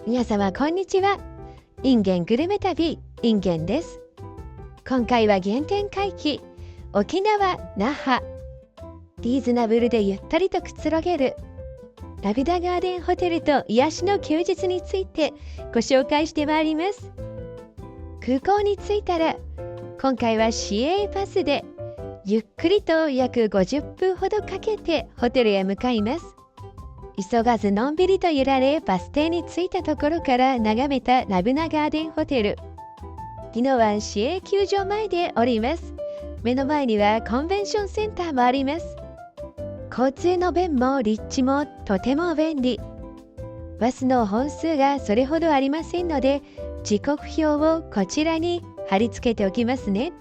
皆様こんにちは。インゲングルメ旅インゲンです。今回は原点回帰沖縄那覇、リーズナブルでゆったりとくつろげるラビダガーデンホテルと癒しの休日についてご紹介してまいります。空港に着いたら今回は市営バスでゆっくりと約50分ほどかけてホテルへ向かいます。急がずのんびりと揺られバス停に着いたところから眺めたラビダガーデンホテル。宜野湾市営球場前で降ります。目の前にはコンベンションセンターもあります。交通の便も立地もとても便利。バスの本数がそれほどありませんので、時刻表をこちらに貼り付けておきますね。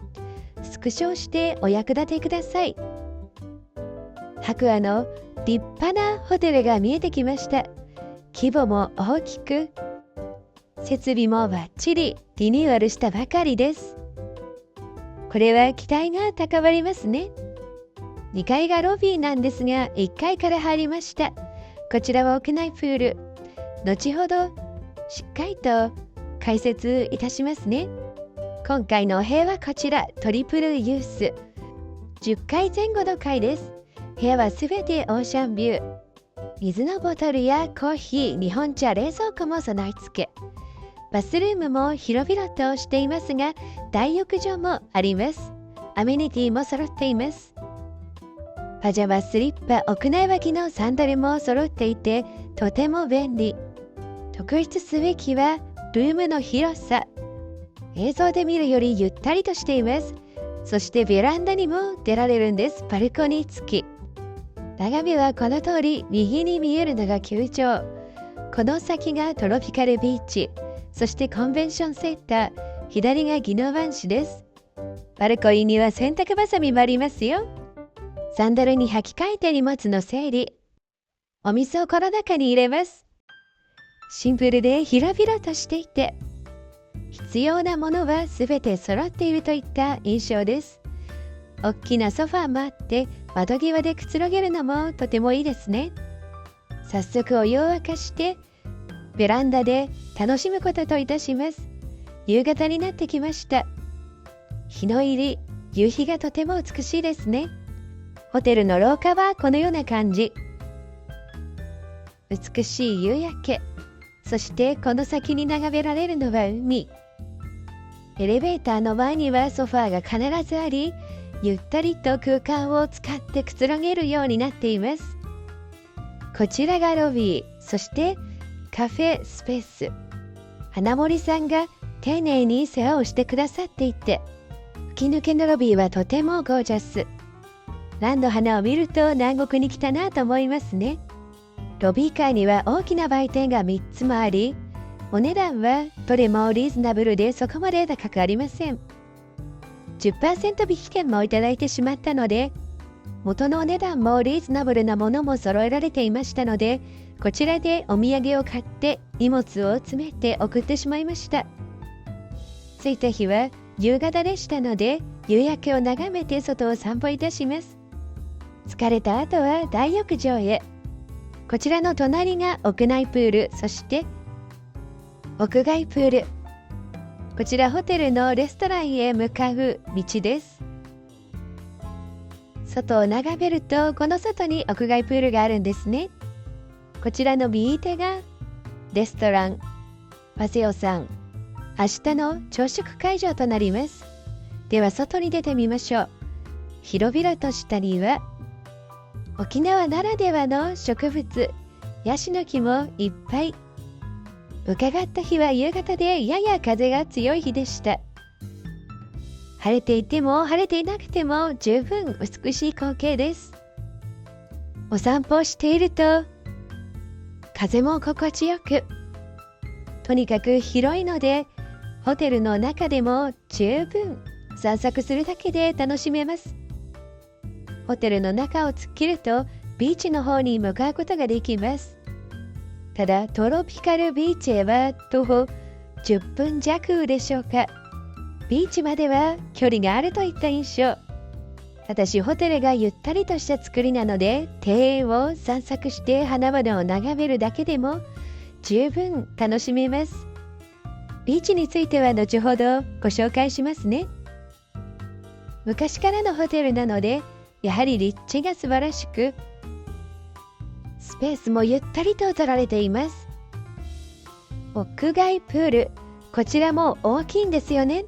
スクショしてお役立てください。白亜の立派なホテルが見えてきました。規模も大きく、設備もバッチリリニューアルしたばかりです。これは期待が高まりますね。2階がロビーなんですが、1階から入りました。こちらは屋内プール。後ほどしっかりと解説いたしますね。今回のお部屋はこちら、トリプルユース。10階前後の階です。部屋はすべてオーシャンビュー。水のボトルやコーヒー、日本茶、冷蔵庫も備え付け。バスルームも広々としていますが、大浴場もあります。アメニティも揃っています。パジャマ、スリッパ、屋内履きのサンダルも揃っていて、とても便利。特筆すべきはルームの広さ。映像で見るよりゆったりとしています。そしてベランダにも出られるんです。バルコニー付き。眺めはこの通り、右に見えるのが球場。この先がトロピカルビーチ。そしてコンベンションセンター。左が宜野湾市です。バルコニーには洗濯バサミもありますよ。サンダルに履き替えて荷物の整理。お水をこの中に入れます。シンプルで広々としていて、必要なものはすべて揃っているといった印象です。大きなソファーもあって、窓際でくつろげるのもとてもいいですね。早速お湯を沸かして、ベランダで楽しむことといたします。夕方になってきました。日の入り、夕日がとても美しいですね。ホテルの廊下はこのような感じ。美しい夕焼け。そしてこの先に眺められるのは海。エレベーターの前にはソファーが必ずあり、ゆったりと空間を使ってくつろげるようになっています。こちらがロビー、そしてカフェスペース。花森さんが丁寧に世話をしてくださっていて、吹き抜けのロビーはとてもゴージャス。ランの花を見ると南国に来たなと思いますね。ロビー階には大きな売店が3つもあり、お値段はどれもリーズナブルでそこまで高くありません。10% 引き券もいただいてしまったので、元のお値段もリーズナブルなものも揃えられていましたので、こちらでお土産を買って荷物を詰めて送ってしまいました。着いた日は夕方でしたので、夕焼けを眺めて外を散歩いたします。疲れた後は大浴場へ。こちらの隣が屋内プール、そして屋外プール。こちらホテルのレストランへ向かう道です。外を眺めると、この外に屋外プールがあるんですね。こちらの右手がレストランパセオさん。明日の朝食会場となります。では外に出てみましょう。広々とした庭。沖縄ならではの植物、ヤシの木もいっぱい。伺った日は夕方でやや風が強い日でした。晴れていても晴れていなくても十分美しい光景です。お散歩をしていると風も心地よく、とにかく広いのでホテルの中でも十分散策するだけで楽しめます。ホテルの中を突っ切るとビーチの方に向かうことができます。ただトロピカルビーチへは徒歩10分弱でしょうか。ビーチまでは距離があるといった印象。私ホテルがゆったりとした作りなので、庭園を散策して花々を眺めるだけでも十分楽しめます。ビーチについては後ほどご紹介しますね。昔からのホテルなので、やはり立地が素晴らしく、スペースもゆったりと取られています。屋外プール、こちらも大きいんですよね。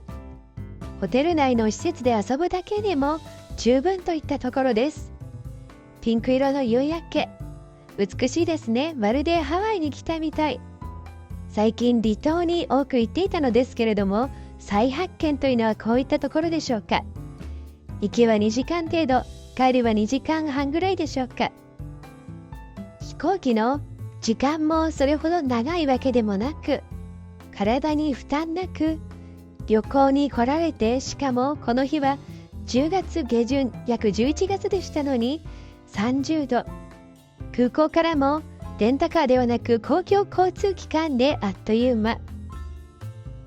ホテル内の施設で遊ぶだけでも十分といったところです。ピンク色の夕焼け、美しいですね。まるでハワイに来たみたい。最近離島に多く行っていたのですけれども、再発見というのはこういったところでしょうか。行きは2時間程度、帰りは2時間半ぐらいでしょうか。飛行機の時間もそれほど長いわけでもなく、体に負担なく旅行に来られて、しかもこの日は10月下旬、約11月でしたのに30度。空港からもレンタカーではなく公共交通機関であっという間。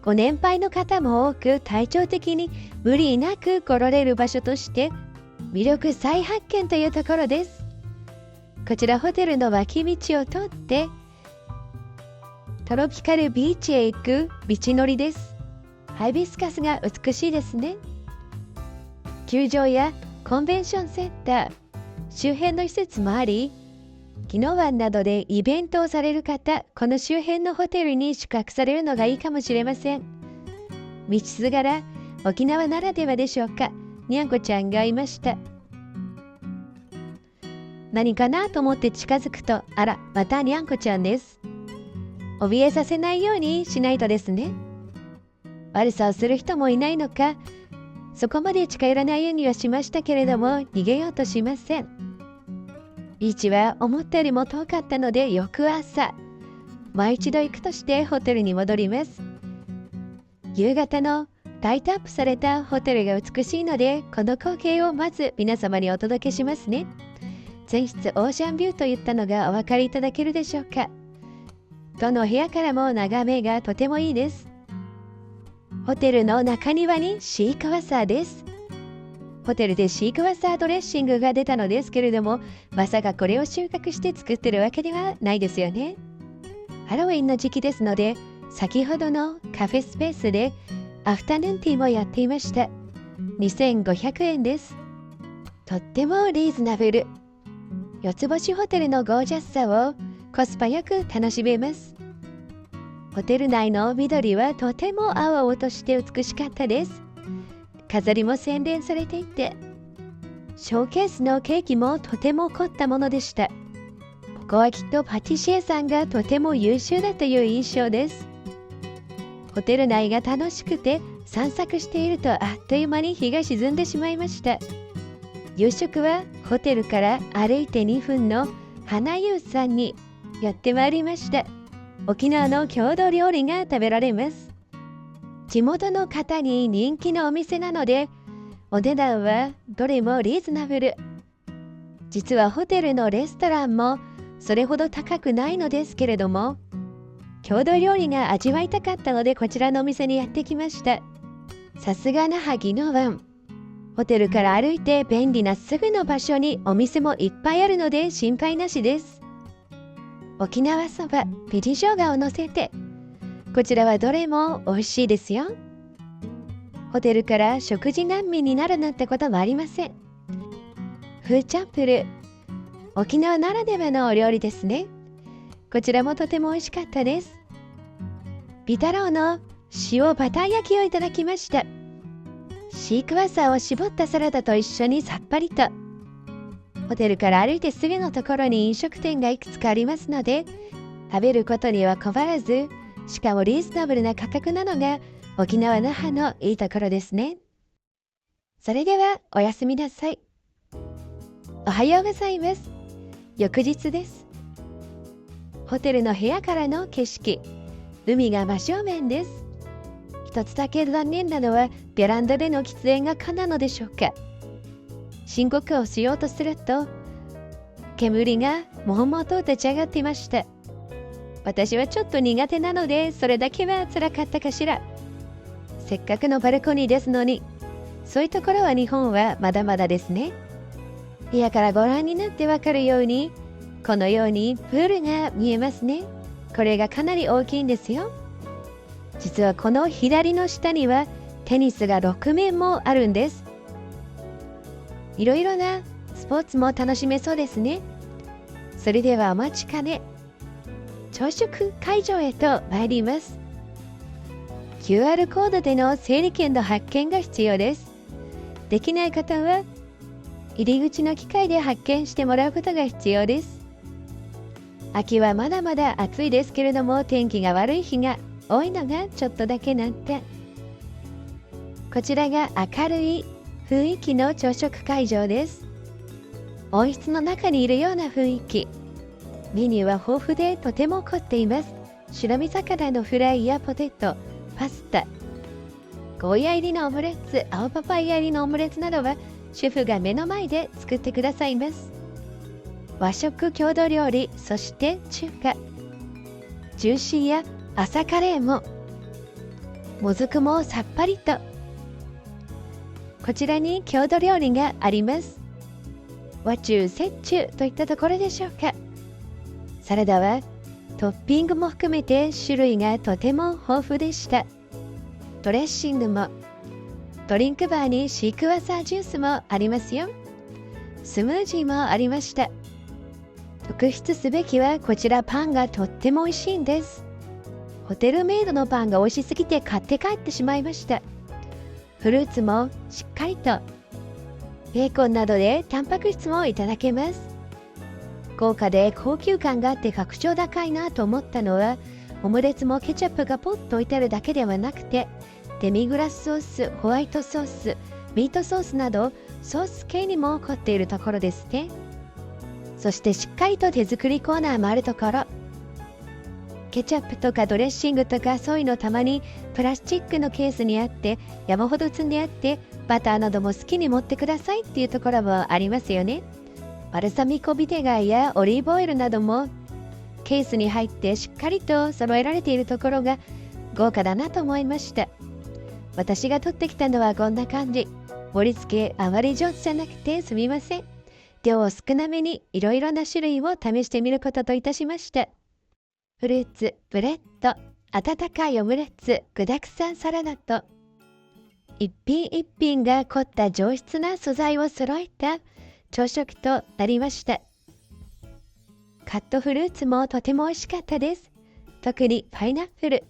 ご年配の方も多く、体調的に無理なく来られる場所として魅力再発見というところです。こちらホテルの脇道を通ってトロピカルビーチへ行く道のりです。ハイビスカスが美しいですね。球場やコンベンションセンター、周辺の施設もあり、宜野湾などでイベントをされる方、この周辺のホテルに宿泊されるのがいいかもしれません。道すがら沖縄ならではでしょうか。にゃんこちゃんがいました。何かなと思って近づくと、あら、またにゃんこちゃんです。怯えさせないようにしないとですね。悪さをする人もいないのか、そこまで近寄らないようにはしましたけれども、逃げようとしません。ビーチは思ったよりも遠かったので、翌朝、もう一度行くとしてホテルに戻ります。夕方のライトアップされたホテルが美しいので、この光景をまず皆様にお届けしますね。全室オーシャンビューといったのがお分かりいただけるでしょうか。どの部屋からも眺めがとてもいいです。ホテルの中庭にシークワーサーです。ホテルでシークワーサードレッシングが出たのですけれども、まさかこれを収穫して作ってるわけではないですよね。ハロウィンの時期ですので、先ほどのカフェスペースでアフタヌーンティーもやっていました。2500円です。とってもリーズナブル。四つ星ホテルのゴージャスさをコスパよく楽しめます。ホテル内の緑はとても青々として美しかったです。飾りも洗練されていて、ショーケースのケーキもとても凝ったものでした。ここはきっとパティシエさんがとても優秀だという印象です。ホテル内が楽しくて散策しているとあっという間に日が沈んでしまいました。夕食はホテルから歩いて2分の花湯さんにやってまいりました。沖縄の郷土料理が食べられます。地元の方に人気のお店なので、お値段はどれもリーズナブル。実はホテルのレストランもそれほど高くないのですけれども、郷土料理が味わいたかったのでこちらのお店にやってきました。さすが那覇宜野湾。ホテルから歩いて便利なすぐの場所にお店もいっぱいあるので心配なしです。沖縄そば、ピリ生姜を乗せて、こちらはどれも美味しいですよ。ホテルから食事難民になるなんてこともありません。フーチャンプル、沖縄ならではのお料理ですね。こちらもとても美味しかったです。ビタロウの塩バター焼きをいただきました。シークワーサーを絞ったサラダと一緒にさっぱりと。ホテルから歩いてすぐのところに飲食店がいくつかありますので、食べることには困らず、しかもリーズナブルな価格なのが沖縄那覇のいいところですね。それではおやすみなさい。おはようございます。翌日です。ホテルの部屋からの景色、海が真正面です。一つだけ残念なのはベランダでの喫煙が可なのでしょうか。申告をしようとすると煙がもうもうと立ち上がっていました。私はちょっと苦手なのでそれだけは辛かったかしら。せっかくのバルコニーですのに。そういうところは日本はまだまだですね。部屋からご覧になってわかるように、このようにプールが見えますね。これがかなり大きいんですよ。実はこの左の下にはテニスが6面もあるんです。いろいろなスポーツも楽しめそうですね。それではお待ちかね、朝食会場へと参ります。QR コードでの整理券の発券が必要です。できない方は入り口の機械で発券してもらうことが必要です。秋はまだまだ暑いですけれども、天気が悪い日が多いのがちょっとだけ難点。こちらが明るい雰囲気の朝食会場です。温室の中にいるような雰囲気。メニューは豊富でとても凝っています。白身魚のフライやポテト、パスタ、ゴーヤ入りのオムレツ、青パパイヤ入りのオムレツなどは主婦が目の前で作ってくださいます。和食郷土料理、そして中華、ジューシーや朝カレーも、もずくもさっぱりと。こちらに郷土料理があります。和中折衷といったところでしょうか。サラダはトッピングも含めて種類がとても豊富でした。ドレッシングも、ドリンクバーにシークワーサージュースもありますよ。スムージーもありました。特筆すべきはこちらパンがとっても美味しいんです。ホテルメイドのパンが美味しすぎて買って帰ってしまいました。フルーツもしっかりと、ベーコンなどでタンパク質もいただけます。豪華で高級感があって格調高いなと思ったのは、オムレツもケチャップがポッと置いてあるだけではなくて、デミグラスソース、ホワイトソース、ミートソースなどソース系にも凝っているところですね。そしてしっかりと手作りコーナーもあるところ。ケチャップとかドレッシングとかそういうのたまにプラスチックのケースにあって山ほど積んであって、バターなども好きに持ってくださいっていうところもありますよね。バルサミコビネガーやオリーブオイルなどもケースに入ってしっかりと揃えられているところが豪華だなと思いました。私が取ってきたのはこんな感じ。盛り付けあまり上手じゃなくてすみません。量を少なめにいろいろな種類を試してみることといたしました。フルーツ、ブレッド、温かいオムレツ、具沢山サラダと、一品一品が凝った上質な素材を揃えた朝食となりました。カットフルーツもとても美味しかったです。特にパイナップル。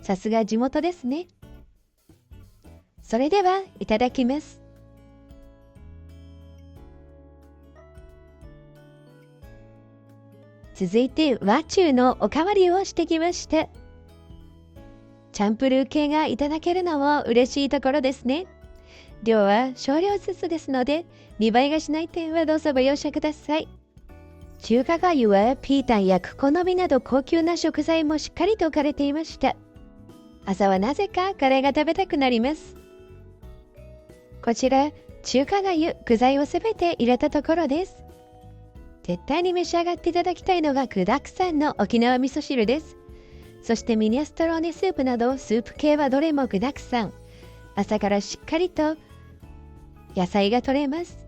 さすが地元ですね。それではいただきます。続いて和中のおかわりをしてきました。チャンプルー系がいただけるのも嬉しいところですね。量は少量ずつですので、2倍がしない点はどうぞご容赦ください。中華粥はピータンやクコの実など高級な食材もしっかりと置かれていました。朝はなぜかカレーが食べたくなります。こちら、中華粥、具材をすべて入れたところです。絶対に召し上がっていただきたいのが具沢山の沖縄味噌汁です。そしてミネストローネスープなどスープ系はどれも具沢山。朝からしっかりと野菜が取れます。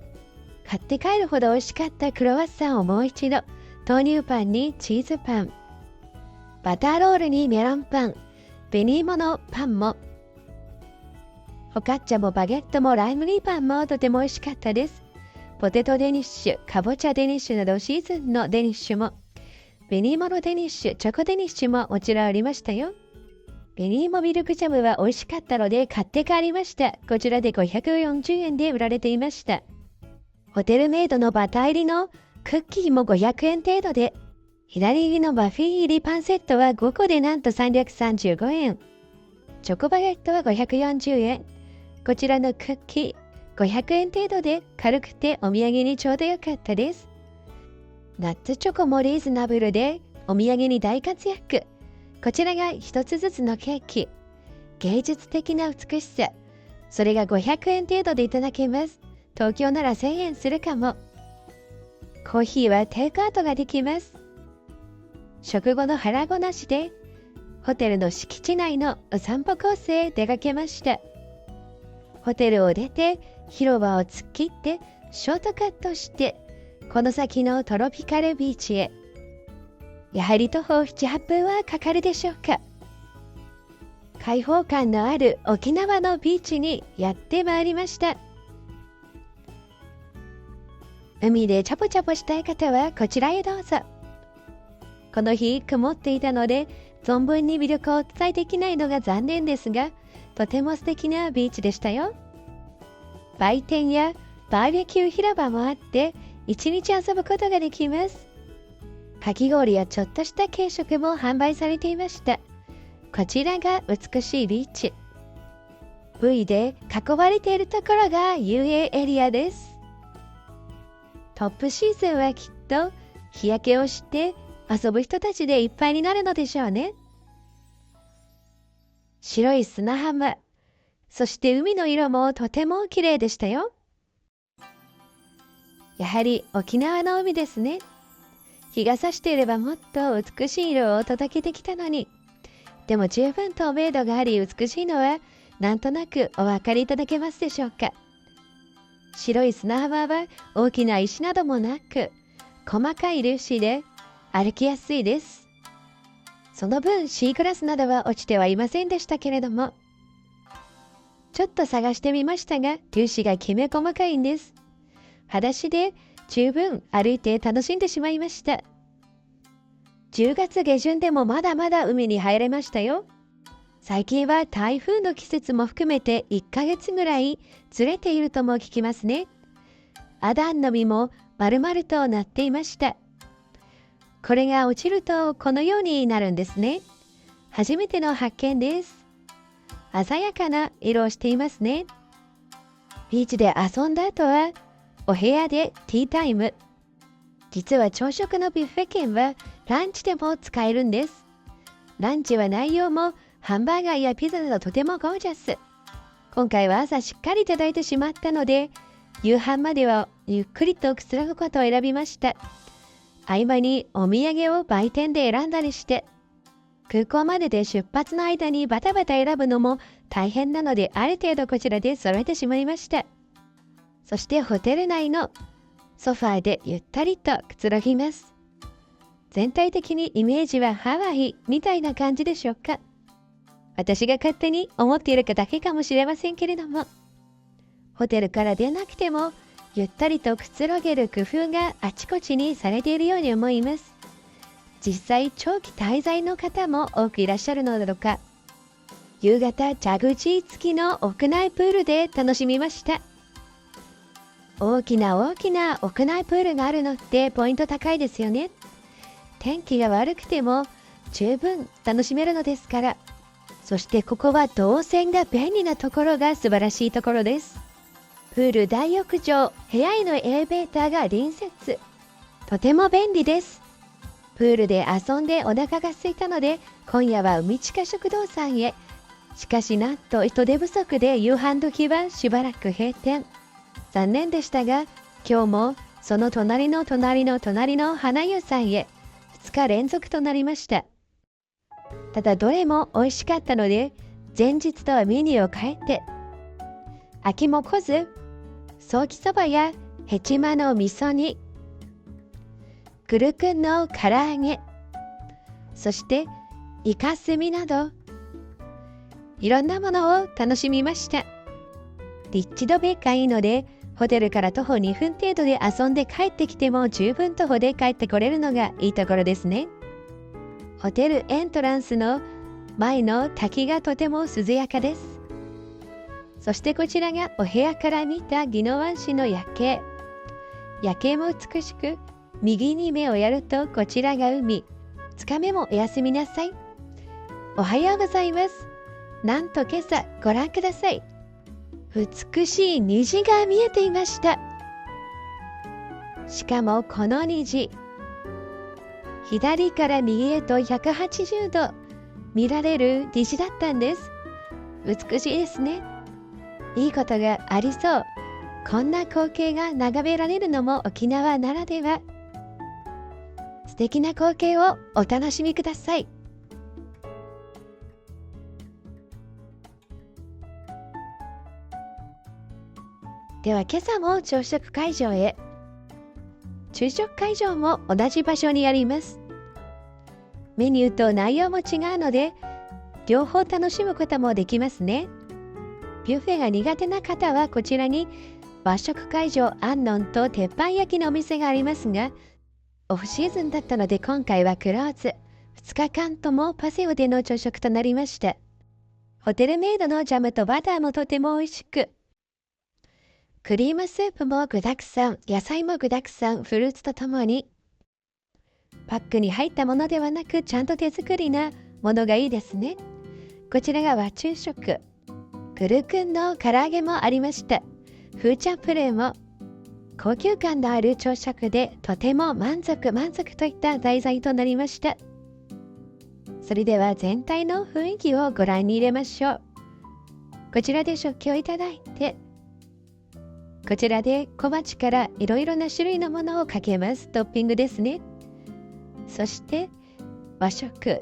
買って帰るほど美味しかったクロワッサンをもう一度、豆乳パンにチーズパン、バターロールにメロンパン、紅芋のパンも、フォカッチャもバゲットもライ麦パンもとても美味しかったです。ポテトデニッシュ、かぼちゃデニッシュなどシーズンのデニッシュも、紅芋のデニッシュ、チョコデニッシュももちろんありましたよ。紅芋ミルクジャムは美味しかったので買って帰りました。こちらで540円で売られていました。ホテルメイドのバター入りのクッキーも500円程度で、左入りのバフィー入りパンセットは5個でなんと335円。チョコバゲットは540円。こちらのクッキー、500円程度で軽くてお土産にちょうどよかったです。ナッツチョコもリーズナブルでお土産に大活躍。こちらが一つずつのケーキ。芸術的な美しさ。それが500円程度でいただけます。東京なら1000円するかも。コーヒーはテイクアウトができます。食後の腹ごなしでホテルの敷地内のお散歩コースへ出かけました。ホテルを出て広場を突っ切ってショートカットしてこの先のトロピカルビーチへ。やはり徒歩7、8分はかかるでしょうか。開放感のある沖縄のビーチにやってまいりました。海でチャポチャポしたい方はこちらへどうぞ。この日曇っていたので存分に魅力をお伝えできないのが残念ですが、とても素敵なビーチでしたよ。売店やバーベキュー広場もあって一日遊ぶことができます。かき氷やちょっとした軽食も販売されていました。こちらが美しいビーチ。V で囲われているところが遊泳エリアです。トップシーズンはきっと日焼けをして遊ぶ人たちでいっぱいになるのでしょうね。白い砂浜、そして海の色もとても綺麗でしたよ。やはり沖縄の海ですね。日が差していればもっと美しい色を届けてきたのに。でも十分透明度があり美しいのはなんとなくお分かりいただけますでしょうか。白い砂浜は大きな石などもなく細かい粒子で歩きやすいです。その分シーグラスなどは落ちてはいませんでしたけれども、ちょっと探してみましたが粒子がきめ細かいんです。裸足で十分歩いて楽しんでしまいました。10月下旬でもまだまだ海に入れましたよ。最近は台風の季節も含めて1ヶ月ぐらいずれているとも聞きますね。アダンの実も丸々となっていました。これが落ちるとこのようになるんですね。初めての発見です。鮮やかな色をしていますね。ビーチで遊んだ後はお部屋でティータイム。実は朝食のビュッフェ券はランチでも使えるんです。ランチは内容もハンバーガーやピザなどとてもゴージャス。今回は朝しっかりいただいてしまったので、夕飯まではゆっくりとくつろぐことを選びました。合間にお土産を売店で選んだりして、空港までで出発の間にバタバタ選ぶのも大変なので、ある程度こちらで揃えてしまいました。そしてホテル内のソファーでゆったりとくつろぎます。全体的にイメージはハワイみたいな感じでしょうか。私が勝手に思っているだけかもしれませんけれども、ホテルから出なくてもゆったりとくつろげる工夫があちこちにされているように思います。実際長期滞在の方も多くいらっしゃるのだろうか。夕方ジャグジー付きの屋内プールで楽しみました。大きな屋内プールがあるのってポイント高いですよね。天気が悪くても十分楽しめるのですから。そしてここは動線が便利なところが素晴らしいところです。プール大浴場、部屋へのエレベーターが隣接。とても便利です。プールで遊んでお腹が空いたので、今夜は海地下食堂さんへ。しかしなんと人手不足で夕飯時はしばらく閉店。残念でしたが、今日もその隣の花湯さんへ2日連続となりました。ただどれも美味しかったので、前日とはメニューを変えて、秋も来ず、ソーキそばやヘチマの味噌煮、グルクンの唐揚げ、そしてイカスミなど、いろんなものを楽しみました。立地度別がいいので、ホテルから徒歩2分程度で遊んで帰ってきても十分徒歩で帰ってこれるのがいいところですね。ホテルエントランスの前の滝がとても涼やかです。そしてこちらがお部屋から見た宜野湾市の夜景。夜景も美しく、右に目をやるとこちらが海。2日目もおやすみなさい。おはようございます。なんと今朝ご覧ください。美しい虹が見えていました。しかもこの虹、左から右へと180度見られる虹だったんです。美しいですね。いいことがありそう。こんな光景が眺められるのも沖縄ならでは。素敵な光景をお楽しみください。では今朝も朝食会場へ。昼食会場も同じ場所にあります。メニューと内容も違うので、両方楽しむこともできますね。ビュッフェが苦手な方はこちらに和食会場アンノンと鉄板焼きのお店がありますが、オフシーズンだったので今回はクローズ。2日間ともパセオでの朝食となりました。ホテルメイドのジャムとバターもとても美味しく、クリームスープも具だくさん、野菜も具だくさん、フルーツとともに、パックに入ったものではなく、ちゃんと手作りなものがいいですね。こちらが和昼食。グルクンの唐揚げもありました。フーチャンプレーも高級感のある朝食でとても満足といった題材となりました。それでは全体の雰囲気をご覧に入れましょう。こちらで食器をいただいて、こちらで小鉢からいろいろな種類のものをかけます。トッピングですね。そして和食、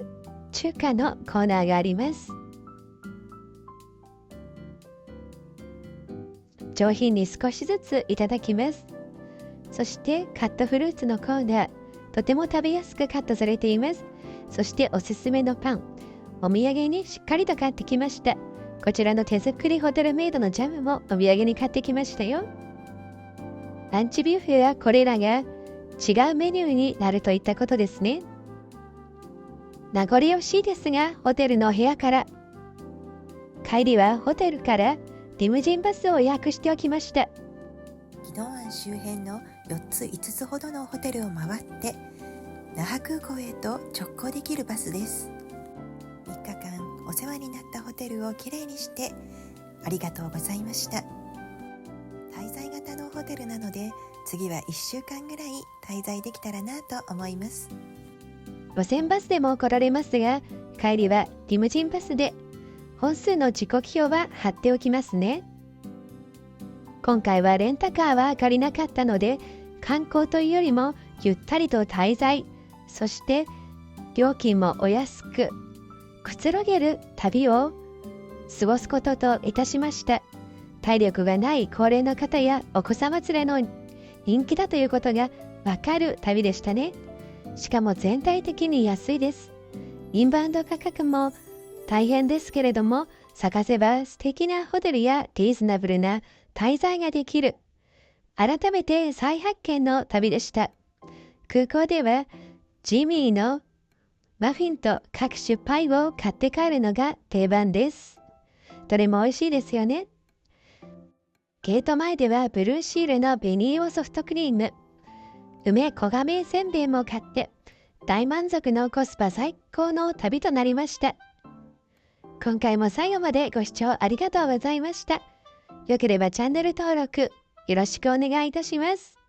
中華のコーナーがあります。上品に少しずついただきます。そしてカットフルーツのコーナー、とても食べやすくカットされています。そしておすすめのパン、お土産にしっかりと買ってきました。こちらの手作りホテルメイドのジャムもお土産に買ってきましたよ。ランチビュッフェはこれらが違うメニューになるといったことですね。名残惜しいですが、ホテルの部屋から、帰りはホテルからリムジンバスを予約しておきました。宜野湾周辺の4つ5つほどのホテルを回って那覇空港へと直行できるバスです。3日間お世話になったホテルをきれいにしてありがとうございました。滞在型のホテルなので、次は1週間ぐらい滞在できたらなと思います。路線バスでも来られますが、帰りはリムジンバスで、本数の時刻表は貼っておきますね。今回はレンタカーは借りなかったので、観光というよりもゆったりと滞在、そして料金もお安くくつろげる旅を過ごすことといたしました。体力がない高齢の方やお子様連れの人気だということがわかる旅でしたね。しかも全体的に安いです。インバウンド価格も大変ですけれども、探せば素敵なホテルやリーズナブルな滞在ができる。改めて再発見の旅でした。空港ではジミーのマフィンと各種パイを買って帰るのが定番です。どれも美味しいですよね。ゲート前ではブルーシールの紅芋ソフトクリーム、梅小亀せんべいも買って大満足のコスパ最高の旅となりました。今回も最後までご視聴ありがとうございました。よければチャンネル登録よろしくお願いいたします。